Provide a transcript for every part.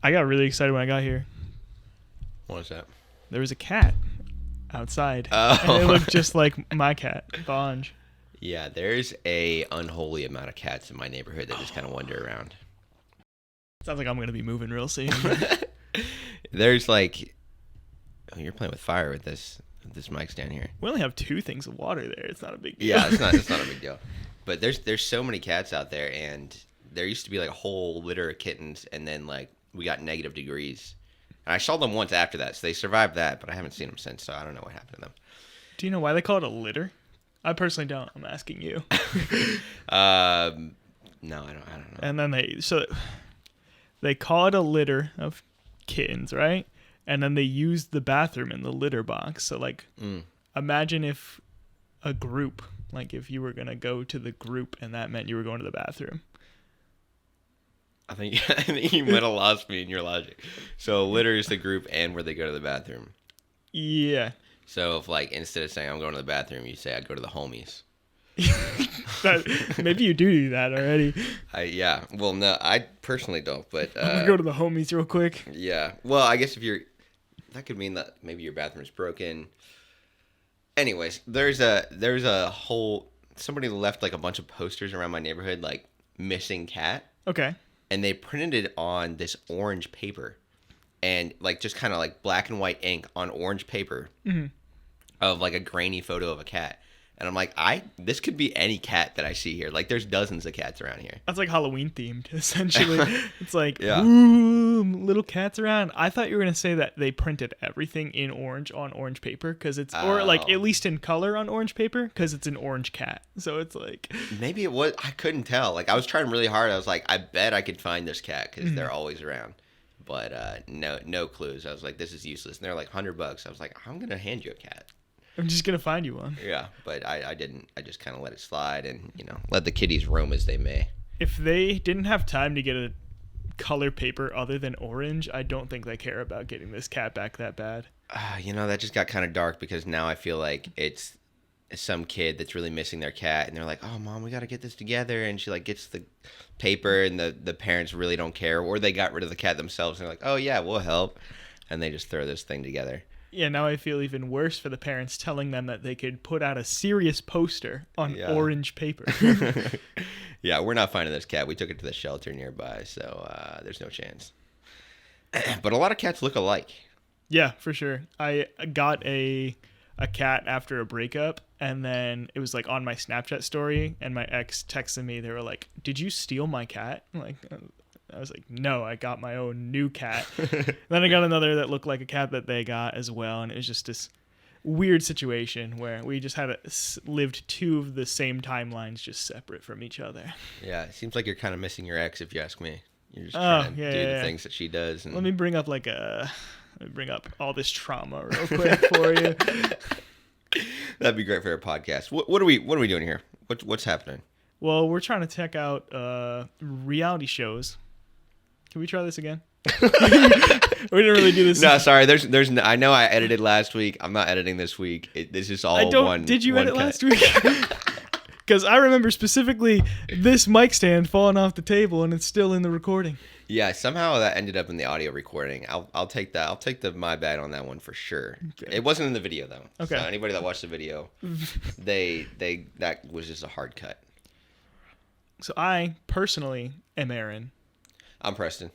I got really excited when I got here. What was that? There was a cat outside. Oh. And it looked just like my cat, Bonge. Yeah, there's a unholy amount of cats in my neighborhood that just kind of wander around. Sounds like I'm going to be moving real soon. There's like... Oh, you're playing with fire with this mic stand here. We only have 2 things of water there. It's not a big deal. Yeah, it's not a big deal. But there's so many cats out there, and there used to be like a whole litter of kittens, and then like we got negative degrees. And I saw them once after that, so they survived that, but I haven't seen them since, so I don't know what happened to them. Do you know why they call it a litter? I personally don't. I'm asking you. No, I don't know. And then they call it a litter of kittens, right? And then they use the bathroom in the litter box. So like, imagine if a group, like if you were gonna go to the group and that meant you were going to the bathroom. I think you might have lost me in your logic. So litter is the group and where they go to the bathroom. Yeah. So if like instead of saying I'm going to the bathroom, you say I go to the homies. Maybe you do that already. Yeah. Well, no, I personally don't. But I'm gonna go to the homies real quick. Yeah. Well, I guess that could mean that maybe your bathroom's broken. Anyways, there's a whole somebody left like a bunch of posters around my neighborhood like missing cat. Okay. And they printed it on this orange paper, and like just kind of like black and white ink on orange paper of like a grainy photo of a cat. And I'm like, this could be any cat that I see here. Like, there's dozens of cats around here. That's like Halloween themed, essentially. It's like, yeah. Ooh, little cats around. I thought you were gonna say that they printed everything in orange on orange paper because it's, or like at least in color on orange paper because it's an orange cat. So it's like maybe it was. I couldn't tell. Like, I was trying really hard. I was like, I bet I could find this cat because they're always around. But no clues. I was like, this is useless. And they're like $100. I was like, I'm gonna hand you a cat. I'm just gonna find you one. Yeah, but I didn't. I just kind of let it slide and let the kitties roam as they may. If they didn't have time to get a color paper other than orange, I don't think they care about getting this cat back that bad. That just got kind of dark because now I feel like it's some kid that's really missing their cat, and they're like, "Oh, Mom, we got to get this together," and she like gets the paper, and the parents really don't care, or they got rid of the cat themselves, and they're like, "Oh yeah, we'll help," and they just throw this thing together. Yeah, now I feel even worse for the parents telling them that they could put out a serious poster on orange paper. Yeah, we're not finding this cat. We took it to the shelter nearby, so there's no chance. But a lot of cats look alike. Yeah, for sure. I got a cat after a breakup, and then it was like on my Snapchat story, and my ex texted me. They were like, "Did you steal my cat?" I was like, no, I got my own new cat. Then I got another that looked like a cat that they got as well. And it was just this weird situation where we just had lived 2 of the same timelines just separate from each other. Yeah, it seems like you're kind of missing your ex, if you ask me. You're just trying to do the things that she does. And... Let me bring up all this trauma real quick for you. That'd be great for our podcast. What are we doing here? What's happening? Well, we're trying to check out reality shows. Can we try this again? We didn't really do this. No, sorry. There's. I know I edited last week. I'm not editing this week. This is all one. Did you edit last week? Because I remember specifically this mic stand falling off the table, and it's still in the recording. Yeah, somehow that ended up in the audio recording. I'll take that. I'll take the my bad on that one for sure. Okay. It wasn't in the video though. Okay. So anybody that watched the video, that was just a hard cut. So I personally am Aaron. I'm Preston.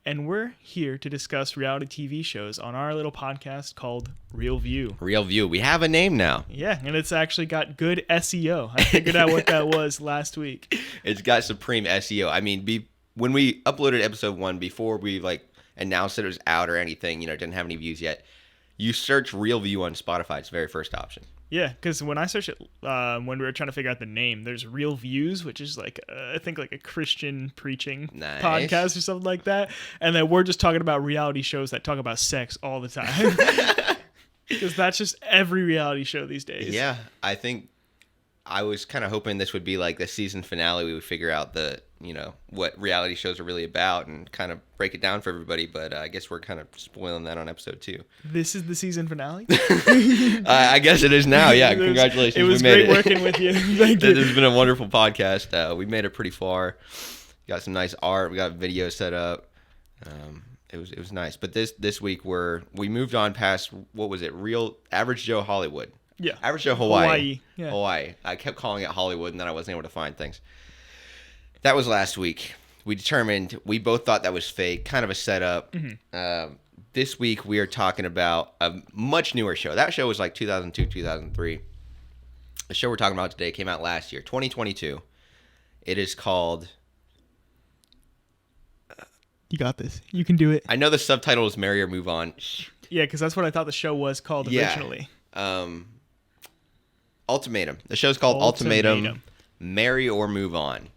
And we're here to discuss reality TV shows on our little podcast called Real View. Real View. We have a name now. Yeah, and it's actually got good SEO. I figured out what that was last week. It's got supreme SEO. I mean, when we uploaded episode 1, before we announced that it was out or anything, didn't have any views yet, you search Real View on Spotify. It's the very first option. Yeah, because when I searched it, when we were trying to figure out the name, there's Real Views, which is I think like a Christian preaching podcast or something like that. And then we're just talking about reality shows that talk about sex all the time. Because that's just every reality show these days. Yeah, I think I was kind of hoping this would be like the season finale. We would figure out what reality shows are really about and kind of break it down for everybody. But I guess we're kind of spoiling that on episode 2. This is the season finale? I guess it is now. Yeah, congratulations. It was great working with you. Thank you. This has been a wonderful podcast. We made it pretty far. Got some nice art. We got video set up. It was nice. But this week we moved on past, what was it? Real Average Joe Hollywood. Yeah. Average Joe Hawaii. Yeah. Hawaii. I kept calling it Hollywood, and then I wasn't able to find things. That was last week. We both thought that was fake, kind of a setup. This week we are talking about a much newer show. That show was like 2002, 2003. The show we're talking about today came out last year, 2022. It is called... You got this. You can do it. I know the subtitle is Marry or Move On. Yeah, because that's what I thought the show was called originally. Ultimatum. The show's called Ultimatum. Marry or Move On.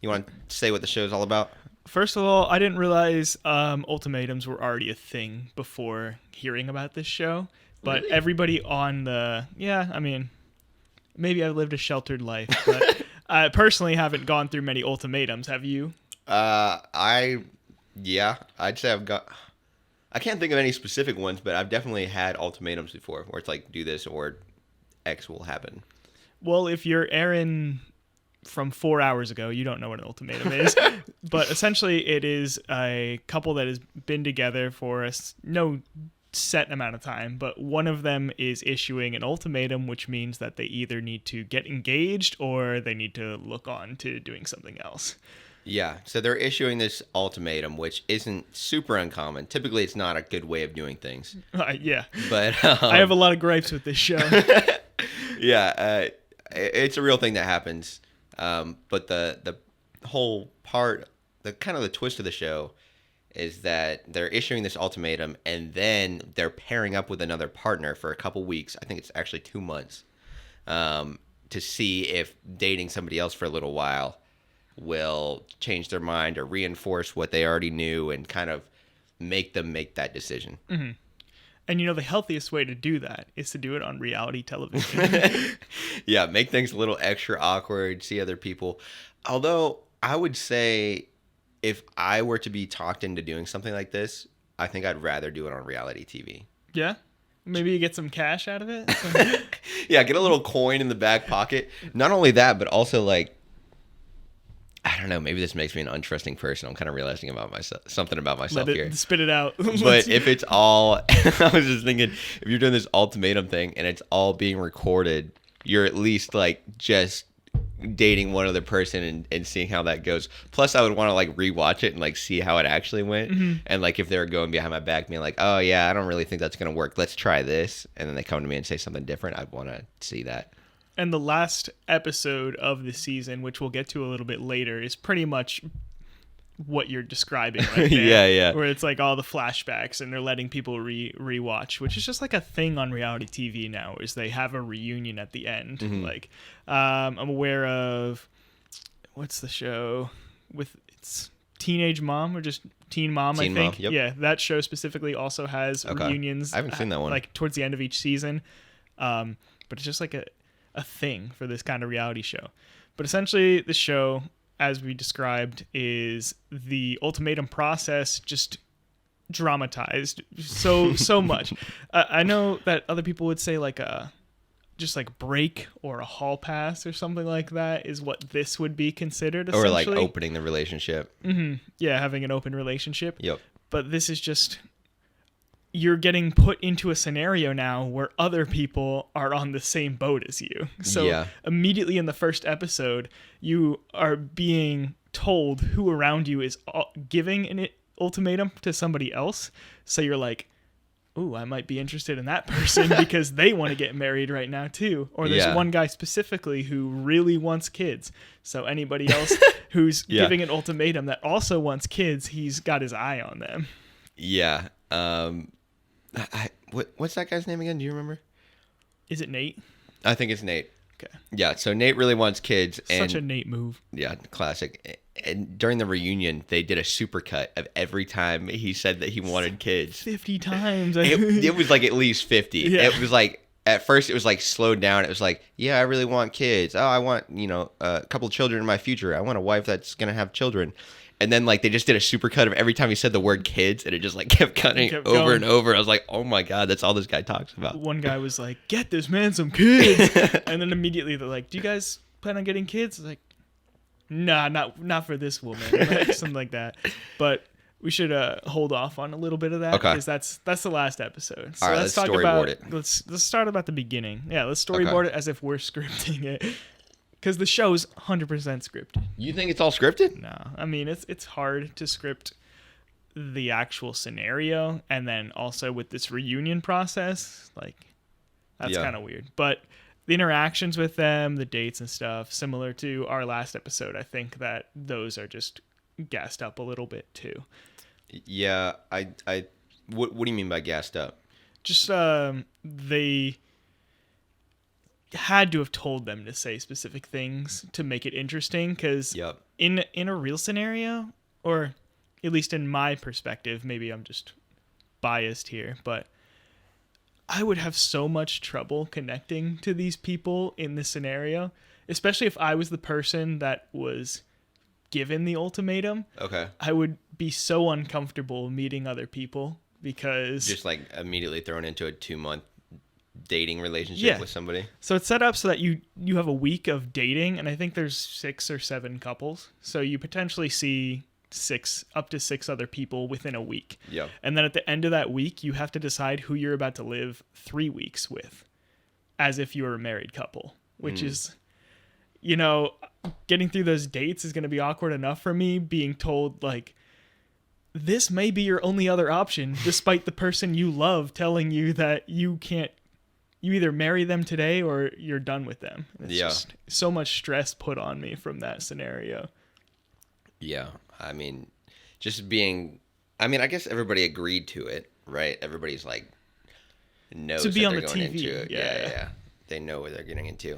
You want to say what the show's all about? First of all, I didn't realize ultimatums were already a thing before hearing about this show. But Really? everybody on maybe I've lived a sheltered life, but I personally haven't gone through many ultimatums. Have you? I'd say I've got... I can't think of any specific ones, but I've definitely had ultimatums before where it's like, do this or X will happen. Well, if you're Aaron from 4 hours ago, you don't know what an ultimatum is. But essentially, it is a couple that has been together for no set amount of time, but one of them is issuing an ultimatum, which means that they either need to get engaged or they need to look on to doing something else. Yeah, so they're issuing this ultimatum, which isn't super uncommon. Typically, it's not a good way of doing things. Yeah. But I have a lot of gripes with this show. Yeah, it's a real thing that happens. But the whole part, the twist of the show is that they're issuing this ultimatum and then they're pairing up with another partner for a couple weeks. I think it's actually 2 months, to see if dating somebody else for a little while will change their mind or reinforce what they already knew and kind of make them make that decision. Mm-hmm. And the healthiest way to do that is to do it on reality television. Yeah, make things a little extra awkward, see other people. Although I would say if I were to be talked into doing something like this, I think I'd rather do it on reality TV. Yeah? Maybe you get some cash out of it? Yeah, get a little coin in the back pocket. Not only that, but also like, I don't know, maybe this makes me an untrusting person. I'm kind of realizing something about myself here. Spit it out. But if it's all, I was just thinking, if you're doing this ultimatum thing and it's all being recorded, you're at least like just dating one other person and seeing how that goes. Plus, I would want to like rewatch it and like see how it actually went. Mm-hmm. And like if they were going behind my back, being like, oh yeah, I don't really think that's going to work. Let's try this. And then they come to me and say something different. I'd want to see that. And the last episode of the season, which we'll get to a little bit later, is pretty much what you're describing right there. Yeah. Where it's like all the flashbacks and they're letting people rewatch, which is just like a thing on reality TV now, is they have a reunion at the end. Mm-hmm. Like, I'm aware of, what's the show with, it's Teenage Mom or just Teen Mom, I think. Mom, yep. Yeah, that show specifically also has reunions. I haven't seen that one. Like towards the end of each season. But it's just like a thing for this kind of reality show. But essentially the show, as we described, is the ultimatum process just dramatized so much. I know that other people would say like just like break or a hall pass or something like that is what this would be considered, essentially. Or like opening the relationship. Mm-hmm. Yeah, having an open relationship. Yep. But this is just, you're getting put into a scenario now where other people are on the same boat as you. So immediately in the first episode, you are being told who around you is giving an ultimatum to somebody else. So you're like, ooh, I might be interested in that person because they want to get married right now too. Or there's one guy specifically who really wants kids. So anybody else who's giving an ultimatum that also wants kids, he's got his eye on them. Yeah. What's that guy's name again? Do you remember? Is it Nate? I think it's Nate. Okay. Yeah, so Nate really wants kids. Such a Nate move. Yeah, classic. And during the reunion, they did a supercut of every time he said that he wanted kids. 50 times. It was like at least 50. Yeah. It was like, at first it was like slowed down. It was like, yeah, I really want kids. Oh, I want, a couple of children in my future. I want a wife that's going to have children. And then like they just did a supercut of every time he said the word kids, and it just like kept cutting over and over. I was like, oh my God, that's all this guy talks about. One guy was like, get this man some kids. And then immediately they're like, do you guys plan on getting kids? It's like, nah, not for this woman. Like, something like that. But We should hold off on a little bit of that Okay. because that's the last episode. So All right, let's let's talk storyboard about it. let's start about the beginning. Yeah, let's storyboard it as if we're scripting it because the show's 100% scripted. You think it's all scripted? No, I mean it's hard to script the actual scenario, and then also with this reunion process, like that's Yeah. kind of weird. But the interactions with them, the dates and stuff, similar to our last episode, I think that those are just gassed up a little bit too. Yeah, what do you mean by gassed up? Just they had to have told them to say specific things to make it interesting, because Yep. in a real scenario, or at least in my perspective, maybe I'm just biased here, but I would have so much trouble connecting to these people in this scenario, especially if I was the person that was given the ultimatum. Okay. I would be so uncomfortable meeting other people because Just like immediately thrown into a 2-month dating relationship with somebody. So it's set up so that you have a week of dating, and I think there's 6 or 7 couples. So you potentially see up to 6 other people within a week. Yep. And then at the end of that week, you have to decide who you're about to live 3 weeks with, as if you were a married couple, which is, getting through those dates is going to be awkward enough for me, being told like, this may be your only other option, despite the person you love telling you that you either marry them today or you're done with them. It's just so much stress put on me from that scenario. Yeah. I mean, I guess everybody agreed to it, right? Everybody's like knows to be that on they're the going TV. into it. Yeah. Yeah. They know what they're getting into.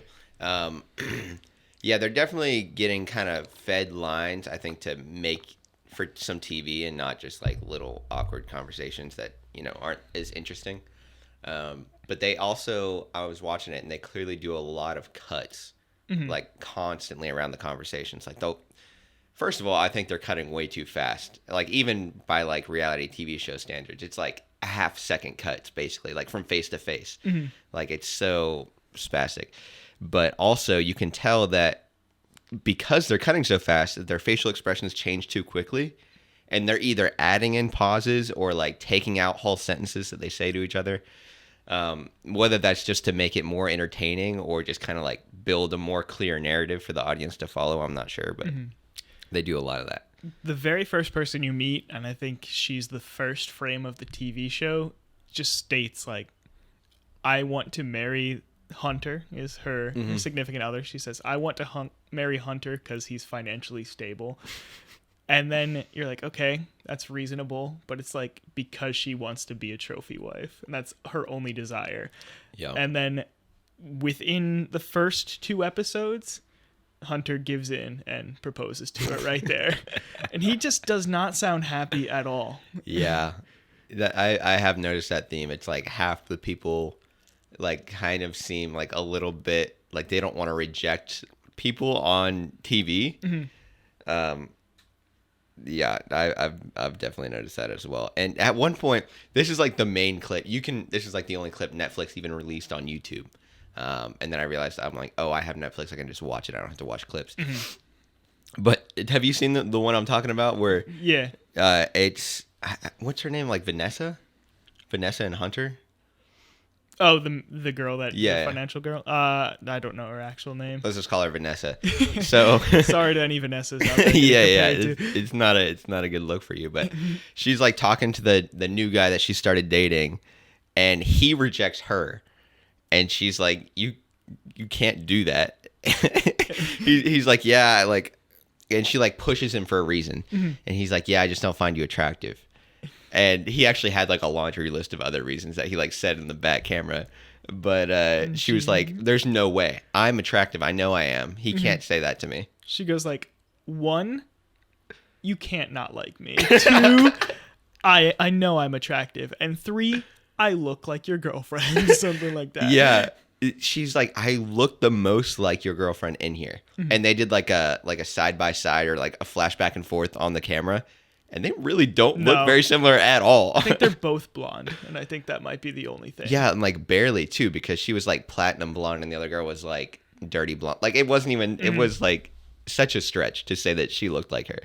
Yeah, they're definitely getting kind of fed lines, I think, to make for some TV and not just like little awkward conversations that, aren't as interesting. But they also, I was watching it and they clearly do a lot of cuts, like constantly around the conversations. Like first of all, I think they're cutting way too fast. Like even by like reality TV show standards, it's like a half-second cuts basically, like from face to face. Like it's so spastic. But also you can tell that because they're cutting so fast that their facial expressions change too quickly, and they're either adding in pauses or like taking out whole sentences that they say to each other. Whether that's just to make it more entertaining or just kind of like build a more clear narrative for the audience to follow, I'm not sure, but they do a lot of that. The very first person you meet, and I think she's the first frame of the TV show, just states like, I want to marry Hunter, is her significant other. She says, I want to marry Hunter because he's financially stable. And then you're like, okay, that's reasonable. But it's like because she wants to be a trophy wife. And that's her only desire. Yeah. And then within the first 2 episodes, Hunter gives in and proposes to her right there. And he just does not sound happy at all. Yeah. I have noticed that theme. It's like half the people like kind of seem like a little bit like they don't want to reject people on TV. Yeah, I've definitely noticed that as well. And at one point, this is like the main clip. This is like the only clip Netflix even released on YouTube. And then I realized I'm like, oh, I have Netflix. I can just watch it. I don't have to watch clips. But have you seen the one I'm talking about where? Yeah. It's what's her name? Like Vanessa and Hunter. Oh, the girl that Yeah. the financial girl. I don't know her actual name. Let's just call her Vanessa. So Sorry to any Vanessas out there. yeah. It's not a good look for you, but she's like talking to the new guy that she started dating, and he rejects her, and she's like, you can't do that. He's like, yeah, like, and she like pushes him for a reason, and he's like, yeah, I just don't find you attractive. And he actually had like a laundry list of other reasons that he like said in the back camera. But she was like, there's no way. I'm attractive. I know I am. He can't say that to me. She goes like, 1, you can't not like me. 2, I know I'm attractive. And 3, I look like your girlfriend. Something like that. Yeah. She's like, I look the most like your girlfriend in here. And they did like a side by side or like a flash back and forth on the camera. And they really don't look very similar at all. I think they're both blonde, and I think that might be the only thing. Yeah, and like barely too, because she was like platinum blonde and the other girl was like dirty blonde. Like it wasn't even, it was like such a stretch to say that she looked like her.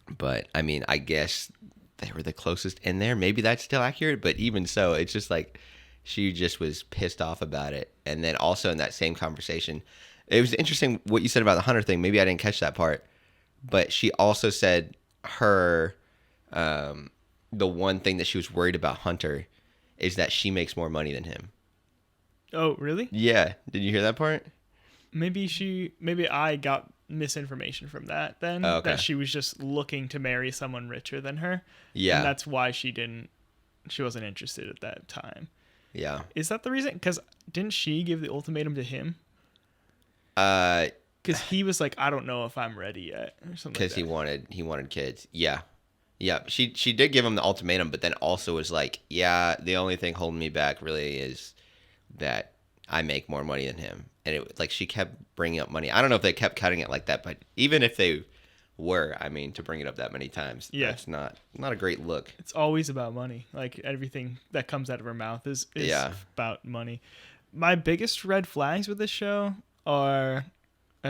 But I mean, I guess they were the closest in there. Maybe that's still accurate, but even so, it's just like she just was pissed off about it. And then also in that same conversation, it was interesting what you said about the Hunter thing. Maybe I didn't catch that part, but she also said her the one thing that she was worried about Hunter is that she makes more money than him. Oh, really? Yeah. Did you hear that part? Maybe I got misinformation from that then. Oh, okay. That she was just looking to marry someone richer than her. Yeah. And that's why she wasn't interested at that time. Yeah. Is that the reason? Because didn't she give the ultimatum to him? Because he was like, I don't know if I'm ready yet, or something. Because he wanted kids. Yeah. Yeah. She did give him the ultimatum, but then also was like, yeah, the only thing holding me back really is that I make more money than him. And it like she kept bringing up money. I don't know if they kept cutting it like that, but even if they were, I mean, to bring it up that many times, that's not a great look. It's always about money. Like everything that comes out of her mouth is about money. My biggest red flags with this show are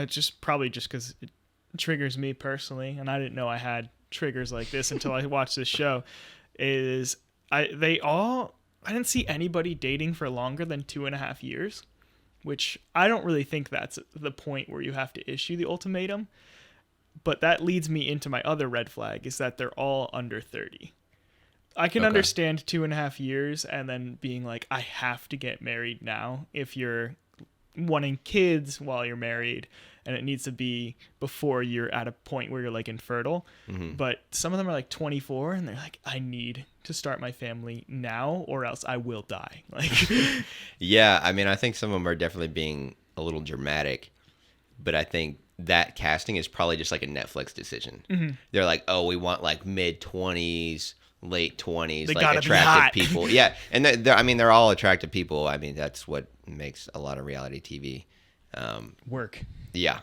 just because it triggers me personally, and I didn't know I had triggers like this until I watched this show. I didn't see anybody dating for longer than 2.5 years, which I don't really think that's the point where you have to issue the ultimatum. But that leads me into my other red flag, is that they're all under 30. I can understand 2.5 years and then being like, I have to get married now if you're wanting kids while you're married, and it needs to be before you're at a point where you're like infertile. Mm-hmm. But some of them are like 24 and they're like, I need to start my family now or else I will die. Like, yeah, I mean, I think some of them are definitely being a little dramatic, but I think that casting is probably just like a Netflix decision. Mm-hmm. They're like, oh, we want like mid-20s, late 20s, like attractive people. Yeah, and they're all attractive people. I mean, that's what makes a lot of reality TV work. Yeah.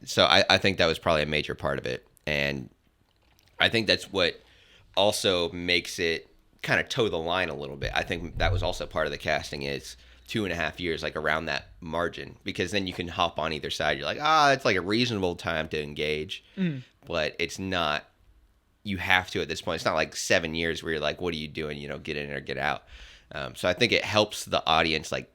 So I think that was probably a major part of it. And I think that's what also makes it kind of toe the line a little bit. I think that was also part of the casting is 2.5 years, like around that margin, because then you can hop on either side. You're like, it's like a reasonable time to engage, but it's not, you have to at this point. It's not like 7 years where you're like, what are you doing? Get in or get out. So I think it helps the audience like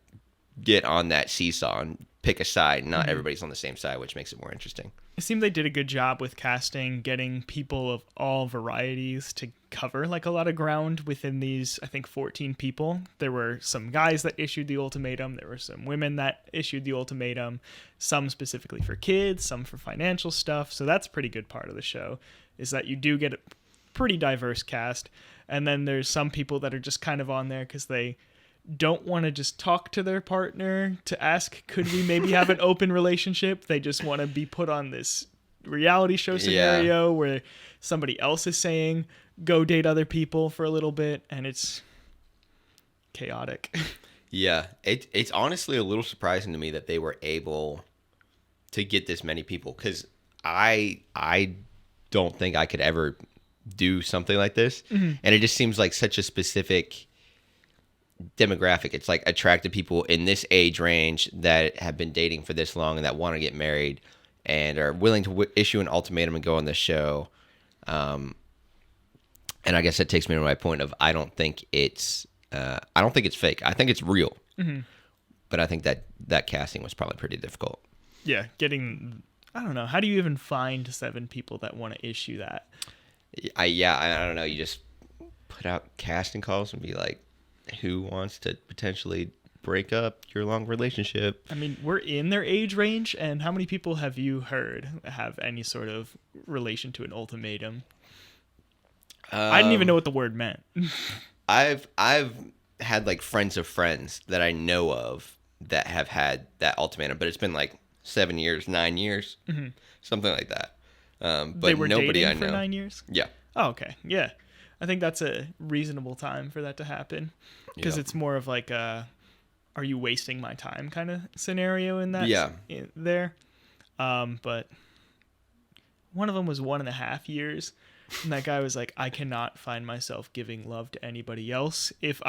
get on that seesaw and pick a side. Not everybody's on the same side, which makes it more interesting. It seemed they did a good job with casting, getting people of all varieties to cover like a lot of ground within these, I think, 14 people. There were some guys that issued the ultimatum. There were some women that issued the ultimatum, some specifically for kids, some for financial stuff. So that's a pretty good part of the show, is that you do get a pretty diverse cast. And then there's some people that are just kind of on there because they don't want to just talk to their partner to ask, could we maybe have an open relationship? They just want to be put on this reality show scenario where somebody else is saying, go date other people for a little bit, and it's chaotic. Yeah, it's honestly a little surprising to me that they were able to get this many people, because I don't think I could ever do something like this. Mm-hmm. And it just seems like such a specific demographic. It's like attractive people in this age range that have been dating for this long and that want to get married and are willing to issue an ultimatum and go on the show. And I guess that takes me to my point of I don't think it's fake. I think it's real. Mm-hmm. But I think that casting was probably pretty difficult. Yeah, I don't know. How do you even find 7 people that want to issue that? I don't know. You just put out casting calls and be like, who wants to potentially break up your long relationship? I mean, we're in their age range, and how many people have you heard have any sort of relation to an ultimatum? I didn't even know what the word meant. I've had like friends of friends that I know of that have had that ultimatum, but it's been like 7 years, 9 years, something like that. But they were nobody dating I know. For 9 years? Yeah. Oh, okay. Yeah. I think that's a reasonable time for that to happen, because it's more of like a, are you wasting my time kind of scenario in that. Yeah. There. But one of them was 1.5 years. And that guy was like, I cannot find myself giving love to anybody else if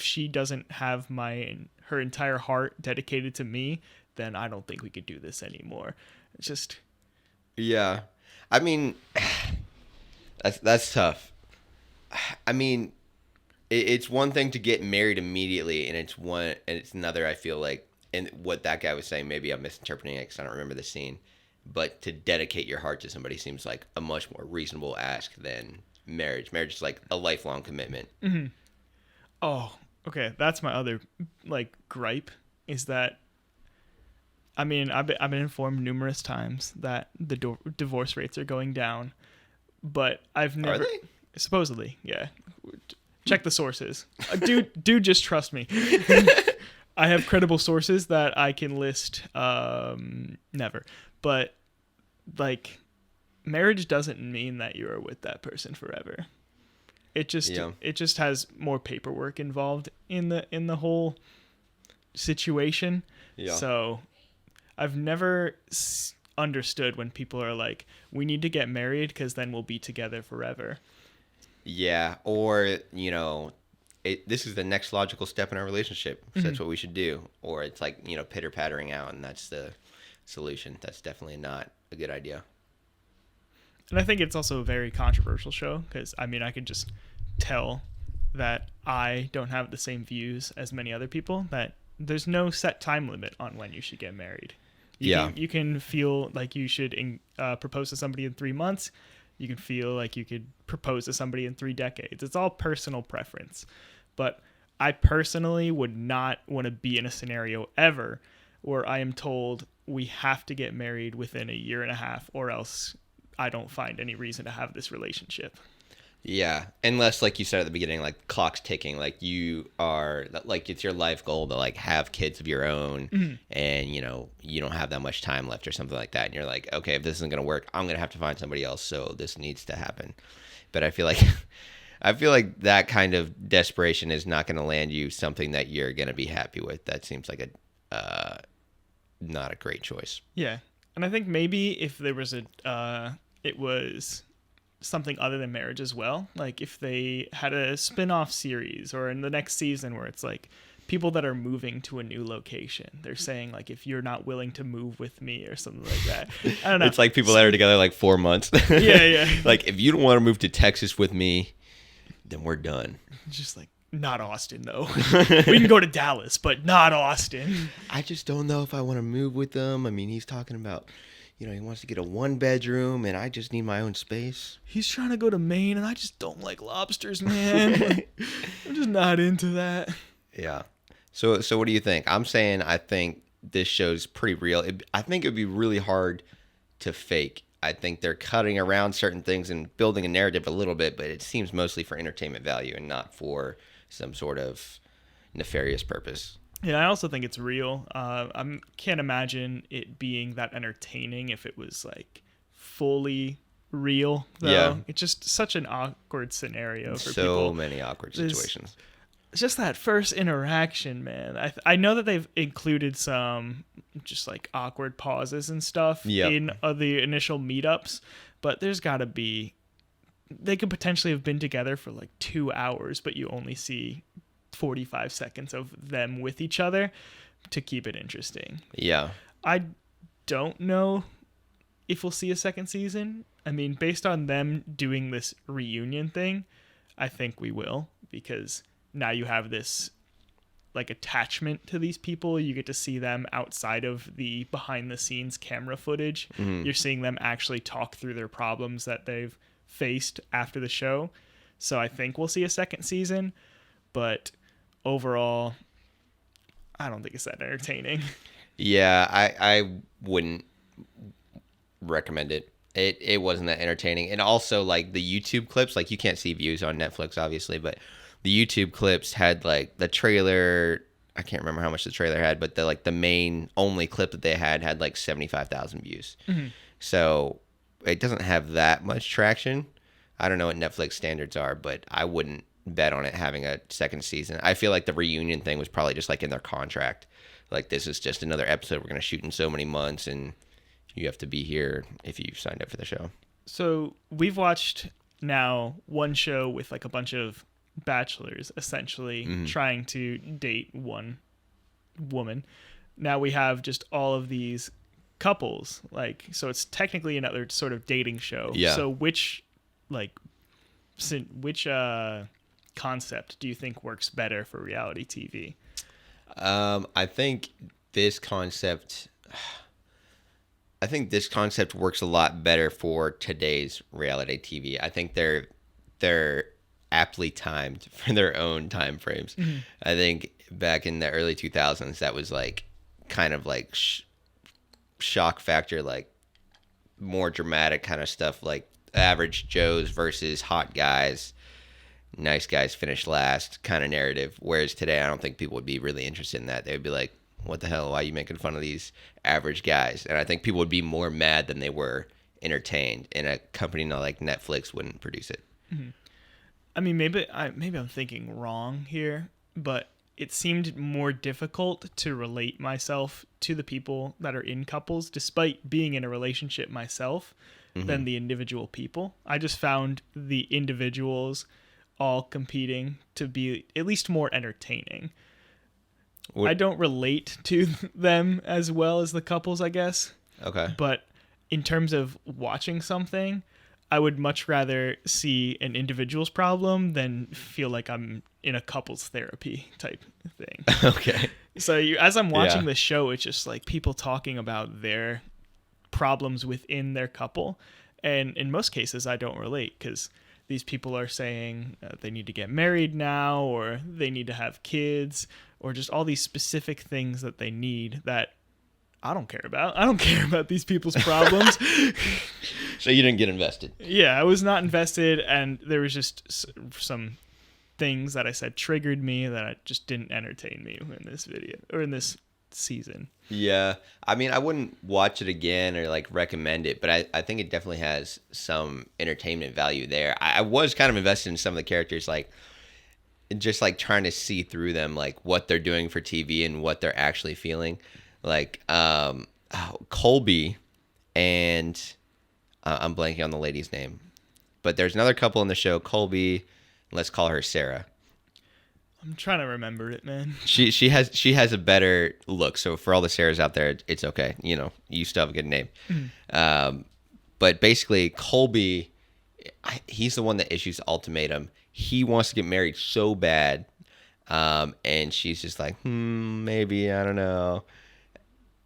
she doesn't have her entire heart dedicated to me, then I don't think we could do this anymore. It's just. Yeah. I mean, that's tough. I mean, it's one thing to get married immediately, and it's another. I feel like, and what that guy was saying, maybe I'm misinterpreting it because I don't remember the scene. But to dedicate your heart to somebody seems like a much more reasonable ask than marriage. Marriage is like a lifelong commitment. Mm-hmm. Oh, okay. That's my other like gripe is that. I mean, I've been informed numerous times that the divorce rates are going down, but I've never. Are they? Supposedly, yeah. Check the sources. Dude, just trust me. I have credible sources that I can list. Never, but like, marriage doesn't mean that you are with that person forever. It just has more paperwork involved in the whole situation. Yeah. So, I've never understood when people are like, "We need to get married because then we'll be together forever." Yeah, or this is the next logical step in our relationship. So that's what we should do. Or it's like pitter pattering out, and that's the solution. That's definitely not a good idea. And I think it's also a very controversial show because I mean I could just tell that I don't have the same views as many other people. That there's no set time limit on when you should get married. You can feel like you should propose to somebody in 3 months. You can feel like you could propose to somebody in 3 decades. It's all personal preference. But I personally would not want to be in a scenario ever where I am told we have to get married within a year and a half or else I don't find any reason to have this relationship. Yeah, unless like you said at the beginning, like clock's ticking, like you are like it's your life goal to like have kids of your own, and you don't have that much time left or something like that, and you're like, okay, if this isn't gonna work, I'm gonna have to find somebody else, so this needs to happen. But I feel like that kind of desperation is not gonna land you something that you're gonna be happy with. That seems like a not a great choice. Yeah, and I think maybe if there was it was something other than marriage as well. Like if they had a spin-off series or in the next season where it's like people that are moving to a new location. They're saying like, if you're not willing to move with me or something like that. I don't know. It's like people that are together like 4 months. Yeah. Like if you don't want to move to Texas with me, then we're done. Just like, not Austin though. We can go to Dallas, but not Austin. I just don't know if I want to move with them. I mean, he's talking about, he wants to get a 1-bedroom, and I just need my own space. He's trying to go to Maine, and I just don't like lobsters, man. I'm just not into that. Yeah. So what do you think? I'm saying I think this show's pretty real. I think it would be really hard to fake. I think they're cutting around certain things and building a narrative a little bit, but it seems mostly for entertainment value and not for some sort of nefarious purpose. Yeah, I also think it's real. I can't imagine it being that entertaining if it was like fully real. Though. Yeah, it's just such an awkward scenario for so people. So many awkward situations. It's just that first interaction, man. I know that they've included some just like awkward pauses and stuff in the initial meetups, but there's got to be. They could potentially have been together for like 2 hours, but you only see 45 seconds of them with each other to keep it interesting. Yeah. I don't know if we'll see a second season. I mean, based on them doing this reunion thing, I think we will, because now you have this like attachment to these people. You get to see them outside of the behind the scenes camera footage. Mm-hmm. You're seeing them actually talk through their problems that they've faced after the show. So I think we'll see a second season, but overall, I don't think it's that entertaining. Yeah, I wouldn't recommend it. It wasn't that entertaining. And also, like, the YouTube clips, like, you can't see views on Netflix, obviously, but the YouTube clips had, like, the trailer, I can't remember how much the trailer had, but the main only clip that they had like 75,000 views. Mm-hmm. So it doesn't have that much traction. I don't know what Netflix standards are, but I wouldn't bet on it having a second season. I feel like the reunion thing was probably just like in their contract. Like, this is just another episode we're going to shoot in so many months, and you have to be here if you signed up for the show. So we've watched now one show with like a bunch of bachelors essentially trying to date one woman. Now we have just all of these couples. Like, so it's technically another sort of dating show. Yeah. So which concept do you think works better for reality TV? I think this concept. I think this concept works a lot better for today's reality TV. I think they're aptly timed for their own time frames. Mm-hmm. I think back in the early 2000s, that was like kind of like shock factor, like more dramatic kind of stuff, like average Joes versus hot guys, nice guys finish last kind of narrative. Whereas today, I don't think people would be really interested in that. They would be like, what the hell? Why are you making fun of these average guys? And I think people would be more mad than they were entertained, and a company like Netflix wouldn't produce it. Mm-hmm. I mean, maybe I'm thinking wrong here, but it seemed more difficult to relate myself to the people that are in couples, despite being in a relationship myself, than the individual people. I just found the individuals all competing to be at least more entertaining. I don't relate to them as well as the couples, I guess. Okay. But in terms of watching something, I would much rather see an individual's problem than feel like I'm in a couples therapy type thing. Okay. So as I'm watching the show, it's just like people talking about their problems within their couple. And in most cases, I don't relate because these people are saying they need to get married now, or they need to have kids, or just all these specific things that they need that I don't care about. I don't care about these people's problems. So you didn't get invested? Yeah, I was not invested, and there was just some things that I said triggered me that just didn't entertain me in this video or in this season. Yeah. I mean, I wouldn't watch it again or like recommend it, but I think it definitely has some entertainment value there. I was kind of invested in some of the characters, like just like trying to see through them, like what they're doing for TV and what they're actually feeling. Like Colby and I'm blanking on the lady's name, but there's another couple in the show. Colby, let's call her Sarah. I'm trying to remember it, man. She has a better look. So for all the Sarahs out there, it's okay. You know, you still have a good name. But basically, Colby, he's the one that issues the ultimatum. He wants to get married so bad, and she's just like, maybe, I don't know.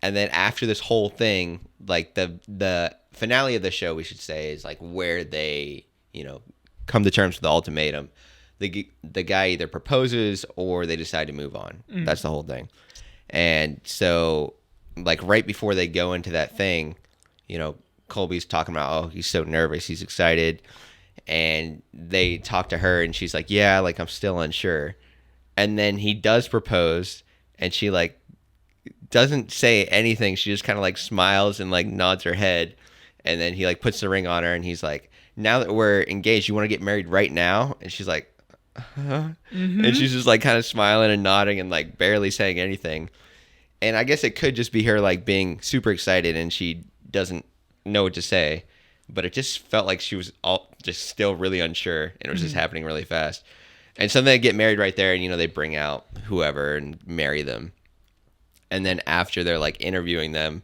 And then after this whole thing, like the finale of the show, we should say, is like where they, you know, come to terms with the ultimatum. The guy either proposes or they decide to move on. That's the whole thing. And so, like, right before they go into that thing, you know, Colby's talking about, oh, he's so nervous, he's excited. And they talk to her, and she's like, yeah, like, I'm still unsure. And then he does propose, and she, like, doesn't say anything. She just kind of, like, smiles and, like, nods her head. And then he, like, puts the ring on her, and he's like, now that we're engaged, you want to get married right now? And she's like, and she's just like kind of smiling and nodding and like barely saying anything. And I guess it could just be her like being super excited and she doesn't know what to say, but it just felt like she was all just still really unsure, and it was just happening really fast. And so they get married right there, and you know, they bring out whoever and marry them. And then after, they're like interviewing them,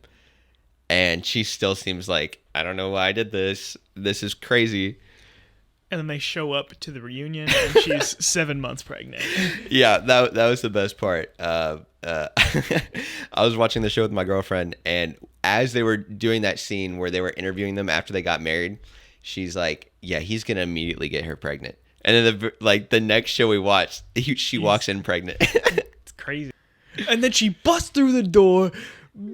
and she still seems like, I don't know why I did this. This is crazy. And then they show up to the reunion, and she's 7 months pregnant. Yeah, that was the best part. I was watching the show with my girlfriend, and as they were doing that scene where they were interviewing them after they got married, she's like, yeah, he's going to immediately get her pregnant. And then the next show we watched, she walks in pregnant. It's crazy. And then she busts through the door,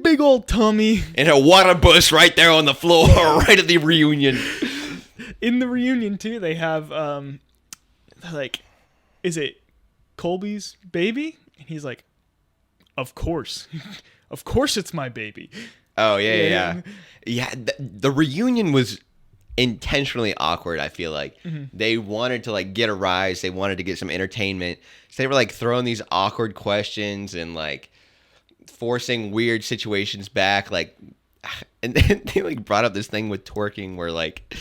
big old tummy. And a water bus right there on the floor, right at the reunion. In the reunion, too, they have, like, is it Colby's baby? And he's like, of course. Of course it's my baby. Oh, yeah. Yeah, the reunion was intentionally awkward, I feel like. They wanted to, like, get a rise. They wanted to get some entertainment. So they were, like, throwing these awkward questions and, like, forcing weird situations back, like... And then they like brought up this thing with twerking where like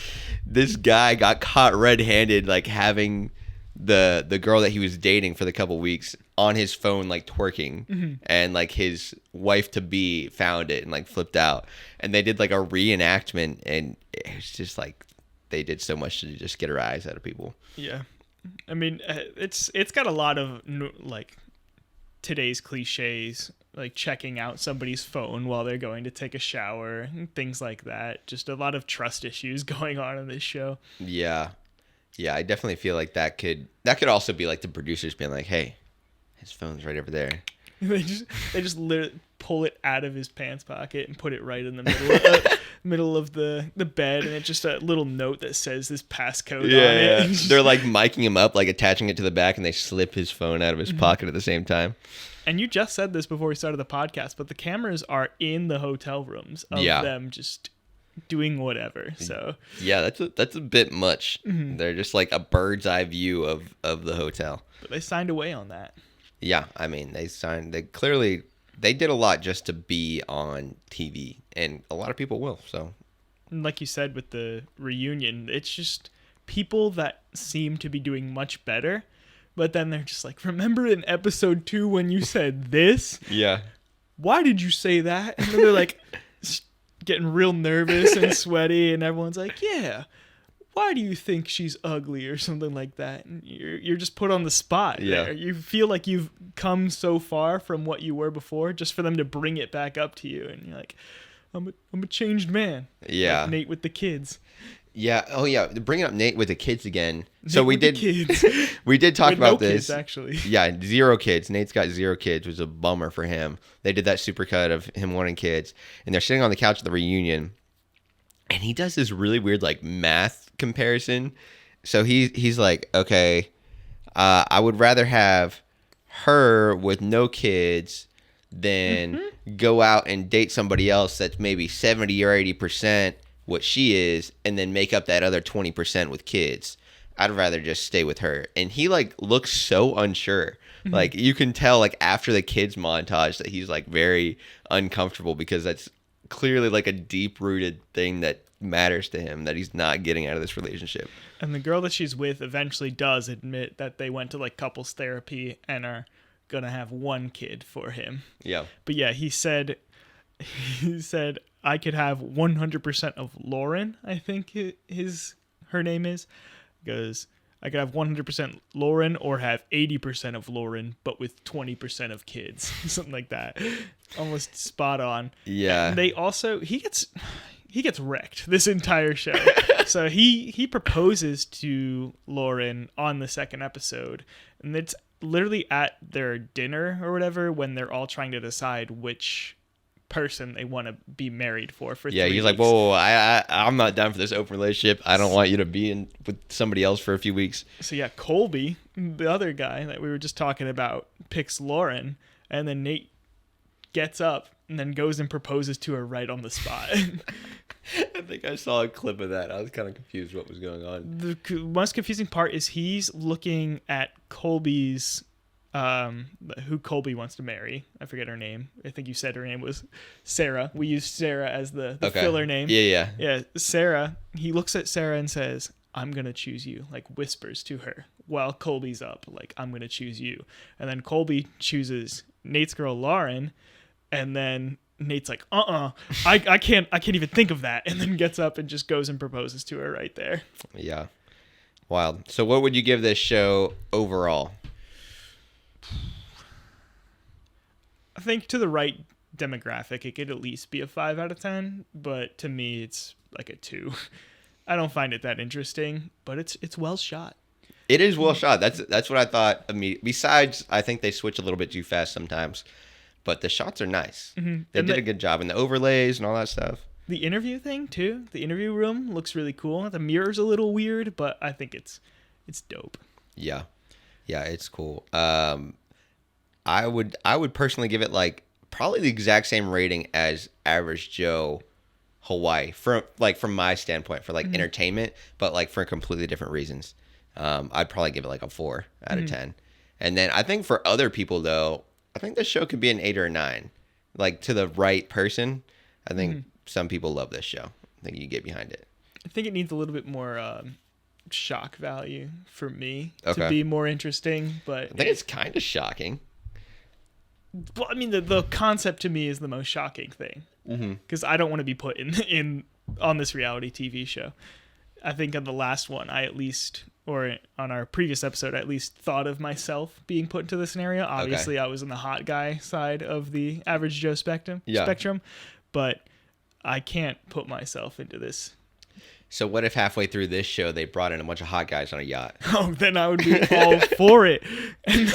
this guy got caught red-handed like having the girl that he was dating for the couple weeks on his phone, like twerking, and like his wife to be found it and like flipped out, and they did like a reenactment, and it was just like they did so much to just get a rise out of people. Yeah, I mean, it's got a lot of like today's cliches, like checking out somebody's phone while they're going to take a shower and things like that. Just a lot of trust issues going on in this show. Yeah, I definitely feel like that could also be like the producers being like, hey, his phone's right over there. They just literally pull it out of his pants pocket and put it right in the middle of the bed, and it's just a little note that says this passcode on it. Yeah. They're like miking him up, like attaching it to the back, and they slip his phone out of his pocket at the same time. And you just said this before we started the podcast, but the cameras are in the hotel rooms of them just doing whatever. So yeah, that's a bit much. They're just like a bird's eye view of the hotel. But they signed away on that. Yeah, I mean, they did a lot just to be on TV, and a lot of people will. So, and like you said with the reunion, it's just people that seem to be doing much better, but then they're just like, remember in episode 2 when you said this? Yeah. Why did you say that? And then they're like getting real nervous and sweaty, and everyone's like, yeah, why do you think she's ugly or something like that? And you're just put on the spot. Yeah. There. You feel like you've come so far from what you were before, just for them to bring it back up to you, and you're like, I'm a changed man. Yeah. Like Nate with the kids. Yeah. Oh yeah. Bringing up Nate with the kids again. Nate so with the kids. we did talk with about no this. Kids, actually. Yeah, 0 kids. Nate's got 0 kids, which was a bummer for him. They did that supercut of him wanting kids, and they're sitting on the couch at the reunion, and he does this really weird like math comparison. So he's like, okay, I would rather have her with no kids than go out and date somebody else that's maybe 70 or 80% what she is, and then make up that other 20% with kids. I'd rather just stay with her. And he like looks so unsure. Like you can tell like after the kids montage that he's like very uncomfortable, because that's clearly like a deep rooted thing that matters to him that he's not getting out of this relationship. And the girl that she's with eventually does admit that they went to like couples therapy and are gonna have 1 kid for him. Yeah. But yeah, he said I could have 100% of Lauren, I think her name is. Goes, I could have 100% Lauren or have 80% of Lauren, but with 20% of kids. Something like that. Almost spot on. Yeah. And they also, he gets wrecked this entire show. So he proposes to Lauren on the 2nd episode, and it's literally at their dinner or whatever when they're all trying to decide which person they want to be married for 3 he's weeks. like, whoa, I'm not down for this open relationship. I don't want you to be in with somebody else for a few weeks. So yeah, Colby, the other guy that we were just talking about, picks Lauren, and then Nate gets up and then goes and proposes to her right on the spot. I think I saw a clip of that. I was kind of confused what was going on. The most confusing part is he's looking at Colby's who Colby wants to marry. I forget her name. I think you said her name was Sarah. We used Sarah as the filler name. Yeah, Sarah. He looks at Sarah and says, I'm going to choose you, like whispers to her while Colby's up, like, I'm going to choose you. And then Colby chooses Nate's girl, Lauren, and then Nate's like, I can't even think of that, and then gets up and just goes and proposes to her right there. Yeah. Wild. So what would you give this show overall? I think to the right demographic, it could at least be a 5 out of 10, but to me, it's like a 2. I don't find it that interesting, but it's well shot. It is well shot. That's what I thought. Besides, I think they switch a little bit too fast sometimes, but the shots are nice. Mm-hmm. They did a good job, and the overlays and all that stuff. The interview thing too. The interview room looks really cool. The mirror's a little weird, but I think it's dope. Yeah, it's cool. I would personally give it like probably the exact same rating as Average Joe Hawaii from my standpoint for like entertainment, but like for completely different reasons. I'd probably give it like a 4 out of 10. And then I think for other people though, I think this show could be an 8 or a 9. Like to the right person, I think some people love this show. I think you get behind it. I think it needs a little bit more shock value for me Okay. to be more interesting. But I think it's kind of shocking. well, I mean, the concept to me is the most shocking thing because I don't want to be put in on this reality TV show. I think on the last one, I at least, or on our previous episode, I at least thought of myself being put into the scenario. Obviously, I was on the hot guy side of the average Joe spectrum, but I can't put myself into this. So what if halfway through this show they brought in a bunch of hot guys on a yacht? Oh, then I would be all for it. And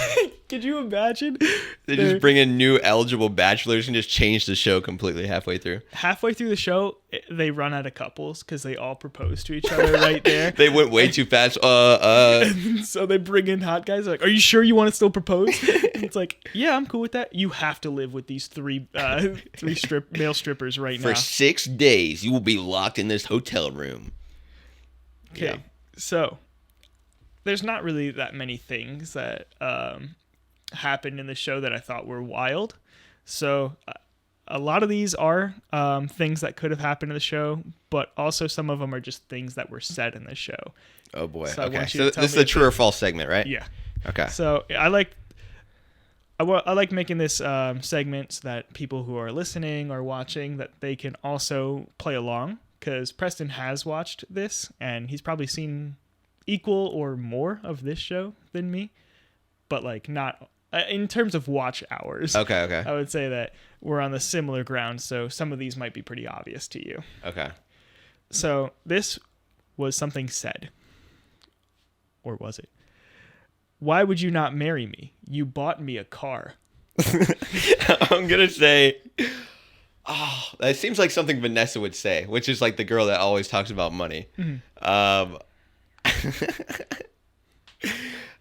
could you imagine? They just bring in new eligible bachelors and just change the show completely halfway through. Halfway through the show, they run out of couples because they all propose to each other right there. They went way too fast. So they bring in hot guys. They're like, are you sure you want to still propose? And it's like, yeah, I'm cool with that. You have to live with these three male strippers right now. For 6 days, you will be locked in this hotel room. Okay, yeah. So there's not really that many things that happened in the show that I thought were wild. So a lot of these are things that could have happened in the show, but also some of them are just things that were said in the show. Oh boy. So okay. So this is the true or false segment, right? Yeah. Okay. So I like making this segment so that people who are listening or watching, that they can also play along, because Preston has watched this and he's probably seen equal or more of this show than me, but like not in terms of watch hours. Okay. I would say that we're on the similar ground, so some of these might be pretty obvious to you. Okay. So this was something said. Or was it? Why would you not marry me? You bought me a car. I'm going to say, that seems like something Vanessa would say, which is like the girl that always talks about money. Mm-hmm.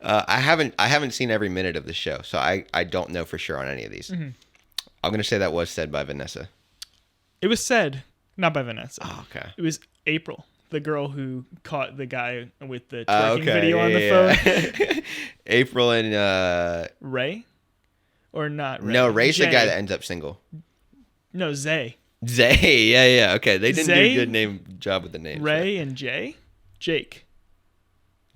I haven't seen every minute of the show, so I don't know for sure on any of these. Mm-hmm. I'm going to say that was said by Vanessa. It was said, not by Vanessa. Oh, okay. It was April, the girl who caught the guy with the twerking video on the phone. April and Ray? Or not Ray? No, Ray's Jay. the guy that ends up single. No, Zay. Zay, yeah. Okay, they didn't Zay, do a good job with the names. Ray and Jay? Jake.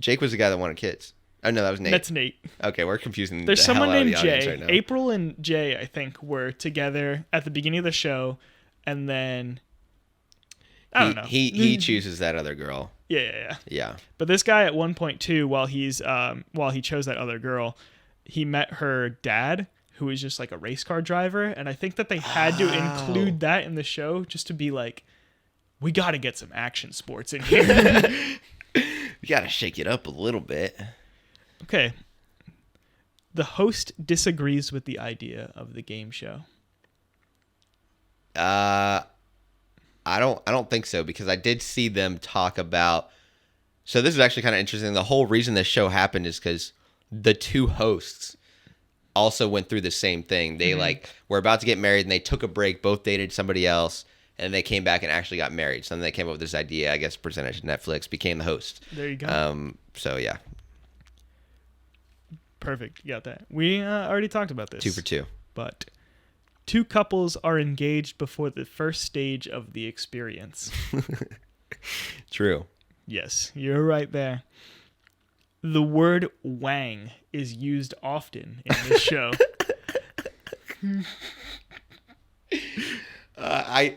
Jake was the guy that wanted kids. Oh, no, that was Nate. That's Nate. Okay, we're confusing There's the someone hell out named of the audience Jay. right now. April and Jay, I think, were together at the beginning of the show, and then I don't know. He chooses that other girl. Yeah. But this guy at one point too, while he chose that other girl, he met her dad, who was just like a race car driver, and I think that they had to include that in the show just to be like, we got to get some action sports in here. You got to shake it up a little bit. Okay. The host disagrees with the idea of the game show. I don't think so, because I did see them talk about. So this is actually kind of interesting. The whole reason this show happened is because the two hosts also went through the same thing. They were about to get married and they took a break. Both dated somebody else, and they came back and actually got married. So then they came up with this idea, I guess, presented to Netflix, became the host. There you go. So yeah. Perfect. You got that. We already talked about this. 2 for 2. But two couples are engaged before the first stage of the experience. True. Yes, you're right there. The word wang is used often in this show. I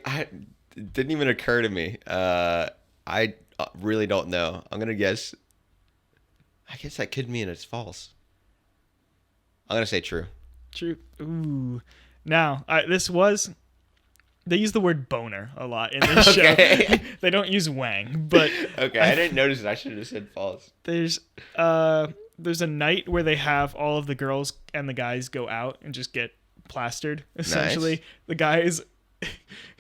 it didn't even occur to me. I really don't know. I'm gonna guess. I guess that could mean it's false. I'm gonna say true. True. Ooh. Now, they use the word boner a lot in this show. They don't use wang, but okay, I didn't notice it. I should have said false. There's a night where they have all of the girls and the guys go out and just get plastered. Essentially, nice. The guys.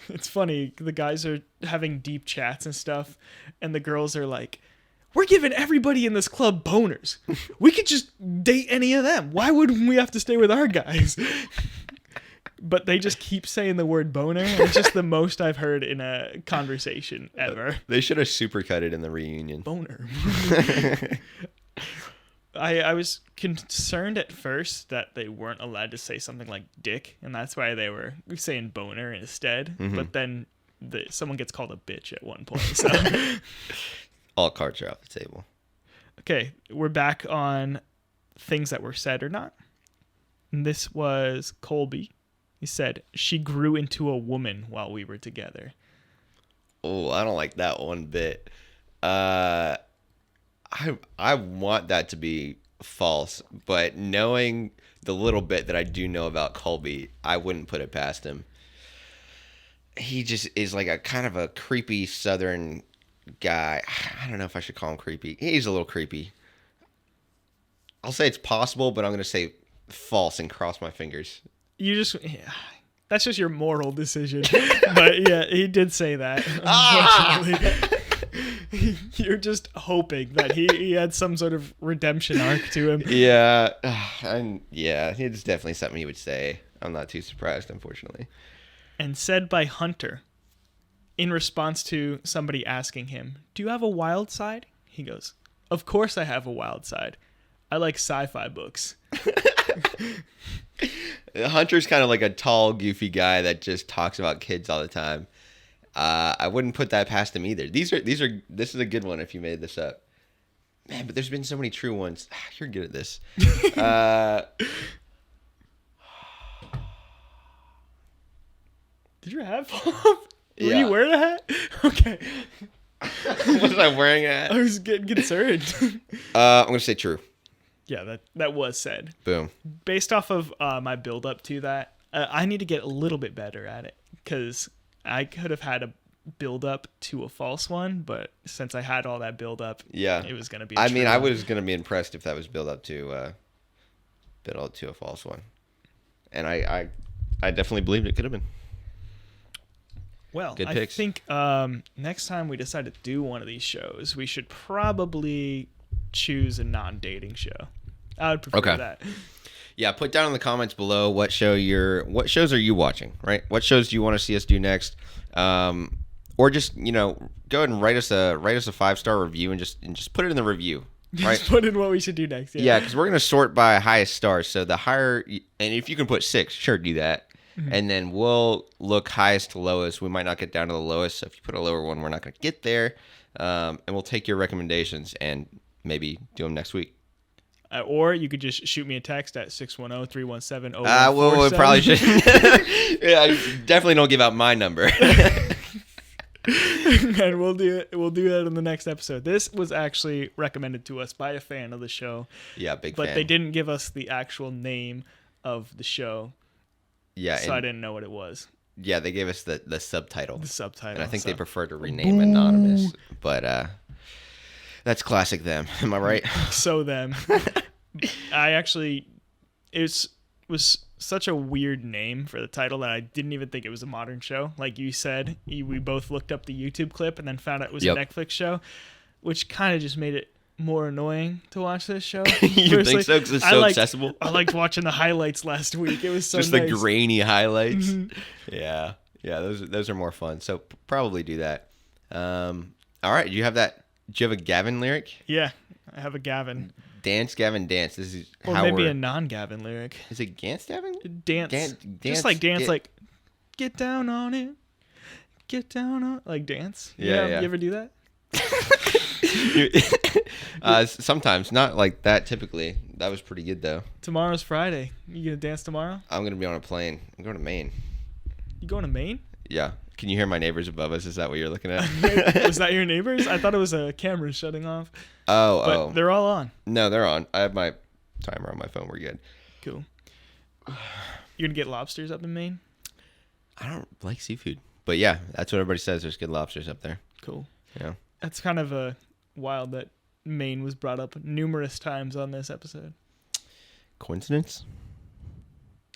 It's funny. The guys are having deep chats and stuff, and the girls are like, "We're giving everybody in this club boners. We could just date any of them. Why would we have to stay with our guys?" But they just keep saying the word boner. And it's just the most I've heard in a conversation ever. They should have supercut it in the reunion. Boner. I was concerned at first that they weren't allowed to say something like dick, and that's why they were saying boner instead. Mm-hmm. But then someone gets called a bitch at one point. So All cards are off the table. Okay, we're back on things that were said or not. And this was Colby. He said, she grew into a woman while we were together. Oh, I don't like that one bit. I want that to be false, but knowing the little bit that I do know about Colby, I wouldn't put it past him. He just is like a kind of a creepy Southern guy. I don't know if I should call him creepy. He's a little creepy. I'll say it's possible, but I'm going to say false and cross my fingers. That's just your moral decision. But yeah, he did say that. Unfortunately. You're just hoping that he had some sort of redemption arc to him. Yeah. It's definitely something he would say. I'm not too surprised, unfortunately. And said by Hunter, in response to somebody asking him, do you have a wild side? He goes, of course I have a wild side. I like sci-fi books. Hunter's kind of like a tall, goofy guy that just talks about kids all the time. I wouldn't put that past him either. This is a good one if you made this up. Man, but there's been so many true ones. You're good at this. Did your hat fall off? Yeah. Were you wearing a hat? Okay. Was I wearing a hat? I was getting concerned. I'm going to say true. Yeah, that was said. Boom. Based off of my build up to that, I need to get a little bit better at it because I could have had a build up to a false one, but since I had all that build up, it was going to be I was going to be impressed if that was build up to a false one. And I definitely believed it could have been. Well, Good I picks. think next time we decide to do one of these shows, we should probably choose a non-dating show. I would prefer that. Yeah, put down in the comments below what shows are you watching, right? What shows do you want to see us do next? Or just, go ahead and write us a 5-star review and just put it in the review. Right? Just put in what we should do next. Yeah, because we're going to sort by highest stars. So the higher, and if you can put 6, sure, do that. Mm-hmm. And then we'll look highest to lowest. We might not get down to the lowest. So if you put a lower one, we're not going to get there. And we'll take your recommendations and maybe do them next week. Or you could just shoot me a text at 610-317-0147. Well, we probably shouldn't. Yeah, definitely don't give out my number. And we'll do it. We'll do that in the next episode. This was actually recommended to us by a fan of the show. Yeah, big fan. fan. But they didn't give us the actual name of the show. Yeah, so I didn't know what it was. Yeah, they gave us the subtitle. The subtitle. And I think they prefer to rename anonymous. But that's classic them. Am I right? So them. It was such a weird name for the title that I didn't even think it was a modern show. Like you said, we both looked up the YouTube clip and then found out it was a Netflix show, which kind of just made it more annoying to watch this show. You think so? Because it's so accessible? I liked watching the highlights last week. It was so just nice. The grainy highlights. Mm-hmm. Yeah, those are more fun. So probably do that. All right, do you have a Gavin lyric? Yeah, I have a Gavin. Dance, Gavin, dance. This is or how maybe a non-Gavin lyric. Is it Gance, Gavin? Dance. Just like dance, like get down on it. Get down on like dance. Yeah. You ever do that? Sometimes, not like that typically. That was pretty good though. Tomorrow's Friday. You gonna dance tomorrow? I'm gonna be on a plane. I'm going to Maine. You going to Maine? Yeah. Can you hear my neighbors above us? Is that what you're looking at? Was that your neighbors? I thought it was a camera shutting off. Oh. They're all on. No, they're on. I have my timer on my phone. We're good. Cool. You're gonna get lobsters up in Maine? I don't like seafood, but yeah, that's what everybody says. There's good lobsters up there. Cool. Yeah. That's kind of wild that Maine was brought up numerous times on this episode. Coincidence?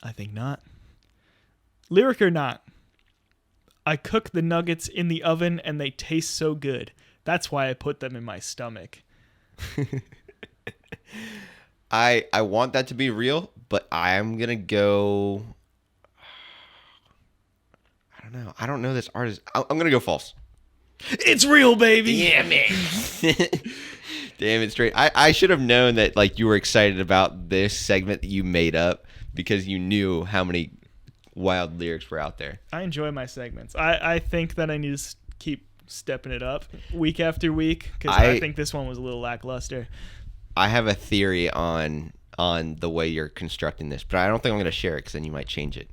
I think not. Lyric or not, I cook the nuggets in the oven and they taste so good. That's why I put them in my stomach. I want that to be real, but I'm going to go... I don't know. I don't know this artist. I'm going to go false. It's real, baby. Yeah, man. Damn it straight. I should have known that like you were excited about this segment that you made up because you knew how many wild lyrics were out there. I enjoy my segments. I think that I need to keep stepping it up week after week because I think this one was a little lackluster. I have a theory on the way you're constructing this, but I don't think I'm going to share it because then you might change it.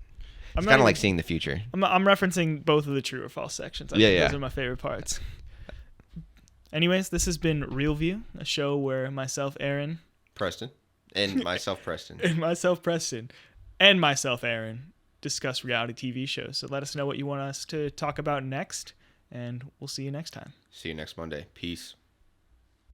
It's kind of like seeing the future. I'm referencing both of the true or false sections. I think those are my favorite parts. Anyways, this has been Real View, a show where myself, Aaron. Preston. And myself, Preston. And myself, Preston. And myself, Aaron, discuss reality TV shows. So let us know what you want us to talk about next, and we'll see you next time. See you next Monday. Peace.